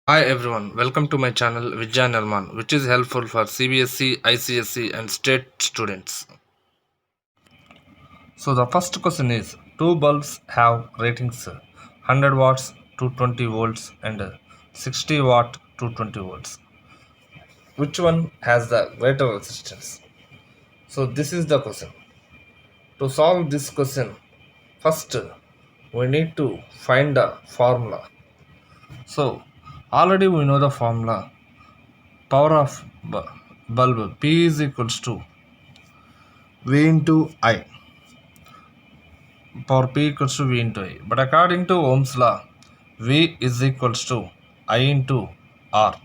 Hi everyone, welcome to my channel VIDYANIRMAN, which is helpful for CBSE, ICSE and state students. So the first question is, two bulbs have ratings 100 watts, 220 volts and 60 watt, 220 volts. Which one has the greater resistance? So this is the question. To solve this question, first we need to find the formula. So already we know the formula. Power of bulb P is equals to V into I. Power P equals to V into I. But according to Ohm's law, V is equals to I into R.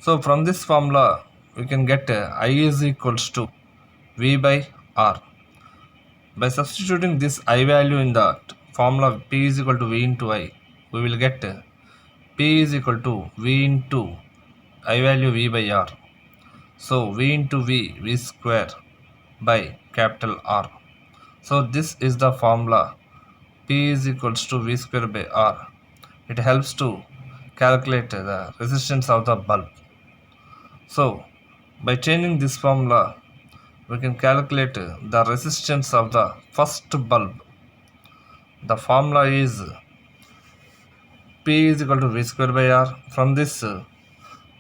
So from this formula, we can get I is equals to V by R. By substituting this I value in the formula P is equal to V into I, we will get P is equal to V into I value V by R. So V into V square by capital R. So this is the formula P is equals to V square by R. It helps to calculate the resistance of the bulb. So by changing this formula, we can calculate the resistance of the first bulb. The formula is P is equal to V square by R. From this,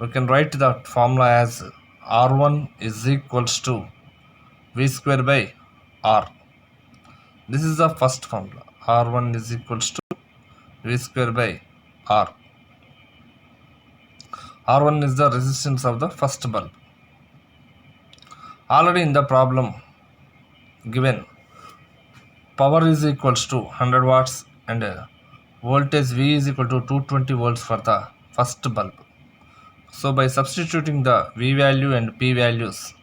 we can write that formula as R1 is equals to V square by R. This is the first formula. R1 is equals to V square by R. R1 is the resistance of the first bulb. Already in the problem given, power is equals to 100 watts and voltage V is equal to 220 volts for the first bulb. So by substituting the V value and P values,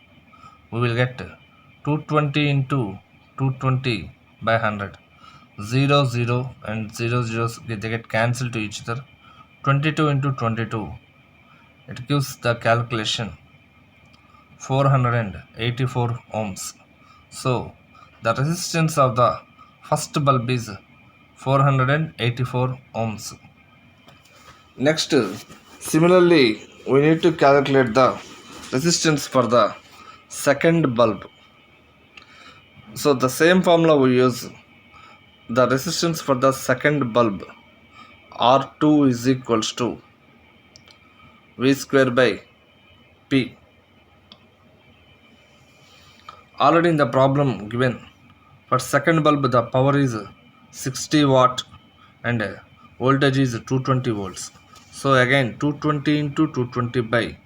we will get 220 into 220 by 100. 0, 0 and 0 zeros they get cancelled to each other. 22 into 22, it gives the calculation 484 ohms. So the resistance of the first bulb is 484 ohms. Next, similarly, we need to calculate the resistance for the second bulb. So the same formula we use. The resistance for the second bulb R2 is equals to V square by P. Already in the problem given, for second bulb the power is 60 watt and voltage is 220 volts. So again 220 into 220 by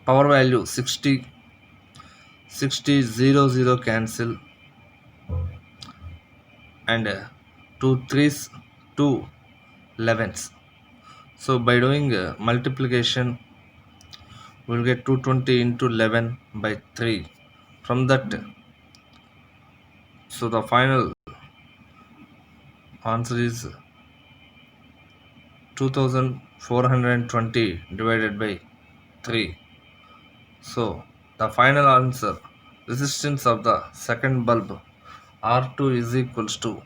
power value 60, 60, 0, 0 cancel and 2 3s 2 11s. So by doing multiplication, we will get 220 into 11 by 3. From that, so the final answer is 2420 divided by 3. So the final answer, resistance of the second bulb R2 is equals to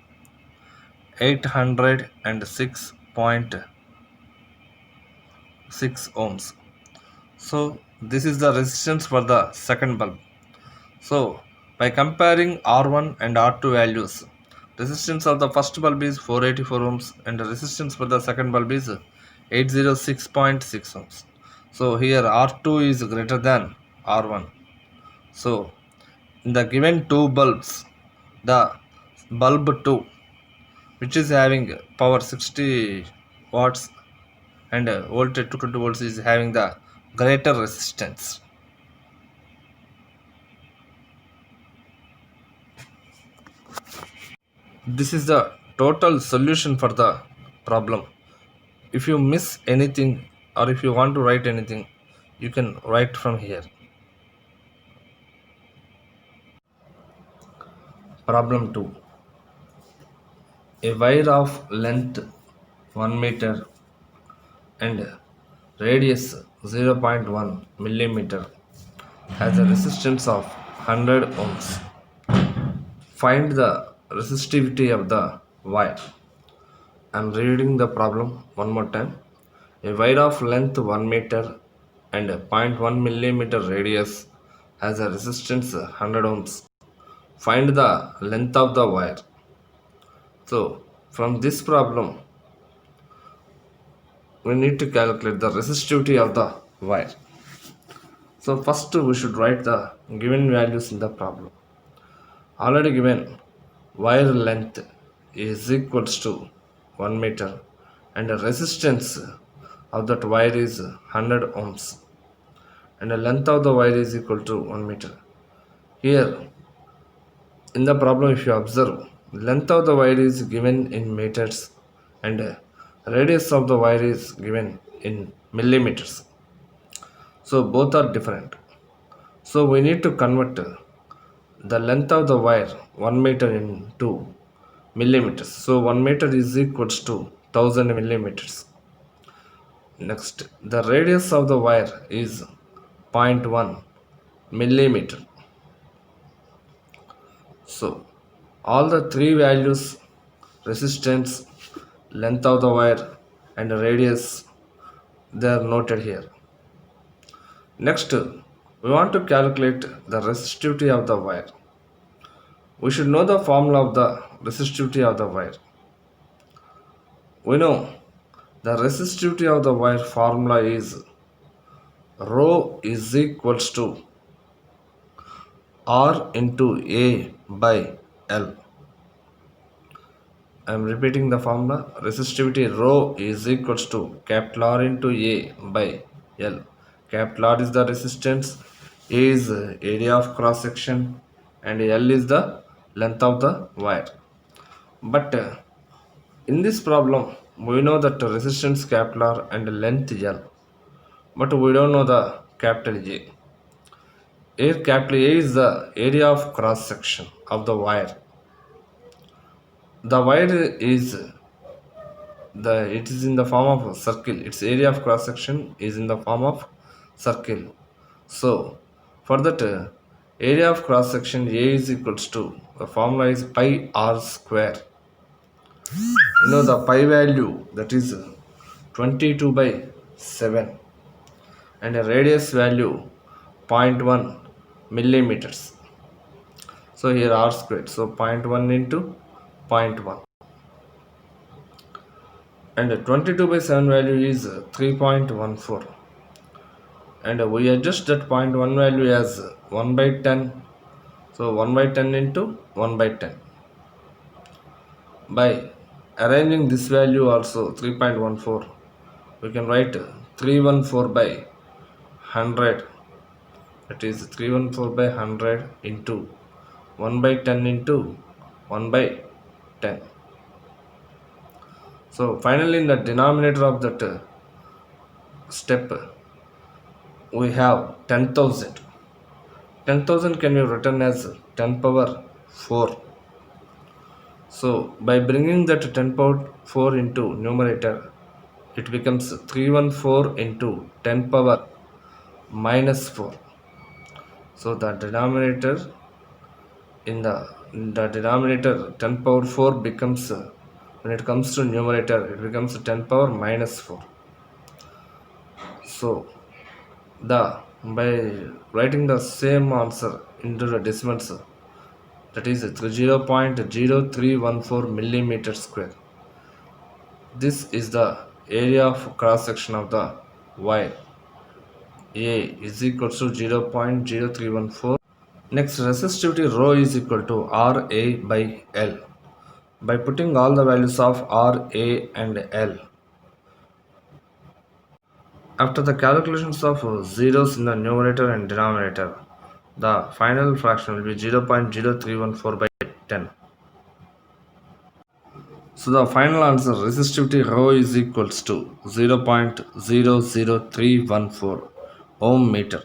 806.6 ohms. So this is the resistance for the second bulb. So by comparing R1 and R2 values, resistance of the first bulb is 484 ohms and the resistance for the second bulb is 806.6 ohms. So here R2 is greater than R1. So in the given two bulbs, the bulb 2, which is having power 60 watts and voltage 220 volts, is having the greater resistance. This is the total solution for the problem. If you miss anything or if you want to write anything, you can write from here. Problem 2. A wire of length 1 meter and radius 0.1 millimeter has a resistance of 100 ohms. Find the resistivity of the wire. I am reading the problem one more time. A wire of length 1 meter and a 0.1 millimeter radius has a resistance 100 ohms. Find the length of the wire. So, from this problem, we need to calculate the resistivity of the wire. So, first we should write the given values in the problem. Already given wire length is equals to 1 meter and the resistance of that wire is 100 ohms and the length of the wire is equal to 1 meter. Here in the problem, if you observe, length of the wire is given in meters and radius of the wire is given in millimeters. So both are different. So we need to convert the length of the wire 1 meter into millimeters. So 1 meter is equals to 1000 millimeters. Next, the radius of the wire is 0.1 millimeter. So all the three values, resistance, length of the wire and radius, they are noted here. Next, we want to calculate the resistivity of the wire. We should know the formula of the resistivity of the wire. We know the resistivity of the wire formula is rho is equals to R into A by L. I am repeating the formula. Resistivity rho is equals to capital R into A by L. Capital R is the resistance, A is area of cross section, and L is the length of the wire. But in this problem, we know that resistance capital R and length L, but we don't know the capital A. Here capital A is the area of cross section of the wire. The wire is it is in the form of a circle. Its area of cross section is in the form of circle. So for that area of cross section A is equals to, the formula is pi r square. You know the pi value, that is 22 by 7 and a radius value 0.1 millimeters. So here r squared, so 0.1 into 0.1 and 22 by 7 value is 3.14 and we adjust that 0.1 value as 1 by 10. So 1 by 10 into 1 by 10. By arranging this value also 3.14, we can write 314 by 100, that is 314 by 100 into 1 by 10 into 1 by 10. So finally in the denominator of that step we have 10,000. 10,000 can be written as 10 power 4. So by bringing that 10 power 4 into numerator, it becomes 314 into 10 power minus 4. So the denominator in the denominator 10 power 4 becomes, when it comes to numerator, it becomes 10 power minus 4. So by writing the same answer into the decimals, that is 0.0314 millimeter square. This is the area of cross section of the wire. A is equal to 0.0314. Next, resistivity rho is equal to RA by L. By putting all the values of R, A and L, after the calculations of zeros in the numerator and denominator, the final fraction will be 0.0314 by 10. So the final answer, resistivity rho is equals to 0.00314 ohm meter.